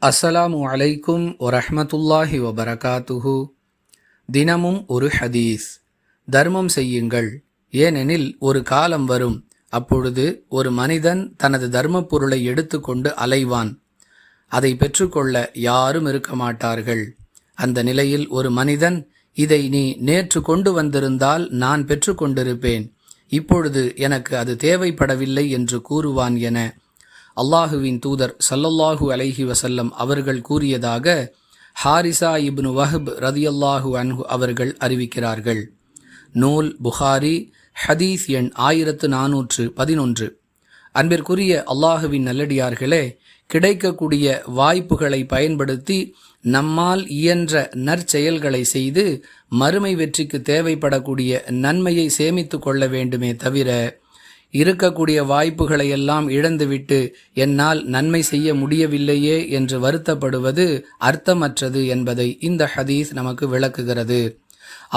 அஸ்ஸலாமு அலைக்கும் வரஹ்மத்துல்லாஹி வபரகாத்துஹு. தினமும் ஒரு ஹதீஸ். தர்மம் செய்யுங்கள், ஏனெனில் ஒரு காலம் வரும், அப்பொழுது ஒரு மனிதன் தனது தர்மப் பொருளை எடுத்துக்கொண்டு அலைவான். அதை பெற்றுக்கொள்ள யாரும் இருக்க மாட்டார்கள். அந்த நிலையில் ஒரு மனிதன், இதை நீ நேற்று கொண்டு வந்திருந்தால் நான் பெற்றுக்கொண்டிருப்பேன், இப்பொழுது எனக்கு அது தேவைப்படவில்லை என்று கூறுவான் என அல்லாஹுவின் தூதர் ஸல்லல்லாஹு அலைஹி வஸல்லம் அவர்கள் கூறியதாக ஹாரிசா இப்னு வஹப் ரதியல்லாஹு அன்ஹு அவர்கள் அறிவிக்கிறார்கள். நூல் புகாரி, ஹதீஸ் எண் 1411. அன்பிற்குரிய அல்லாஹுவின் நல்லடியார்களே, கிடைக்கக்கூடிய வாய்ப்புகளை பயன்படுத்தி நம்மால் இயன்ற நற்செயல்களை செய்து மறுமை வெற்றிக்கு தேவைப்படக்கூடிய நன்மையை சேமித்து கொள்ள வேண்டுமே தவிர, இருக்கக்கூடிய வாய்ப்புகளை எல்லாம் இழந்துவிட்டு என்னால் நன்மை செய்ய முடியவில்லையே என்று வருத்தப்படுவது அர்த்தமற்றது என்பதை இந்த ஹதீஸ் நமக்கு விளக்குகிறது.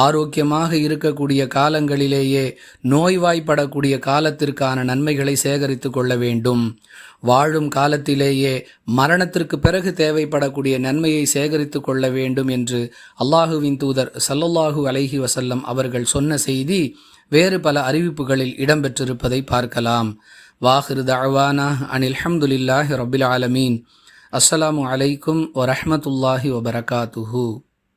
ஆரோக்கியமாக இருக்கக்கூடிய காலங்களிலேயே நோய்வாய்ப்படக்கூடிய காலத்திற்கான நன்மைகளை சேகரித்து கொள்ள வேண்டும். வாழும் காலத்திலேயே மரணத்திற்கு பிறகு தேவைப்படக்கூடிய நன்மையை சேகரித்து கொள்ள வேண்டும் என்று அல்லாஹுவின் தூதர் ஸல்லல்லாஹு அலைஹி வஸல்லம் அவர்கள் சொன்ன செய்தி வேறு பல அறிவிப்புகளில் இடம்பெற்றிருப்பதை பார்க்கலாம். வாஹிரு தஅவானா அனில் ஹம்துலில்லாஹி ரப்பில் ஆலமீன். அஸ்ஸலாமு அலைக்கும் வரஹ்மத்துல்லாஹி வபரகாத்துஹு.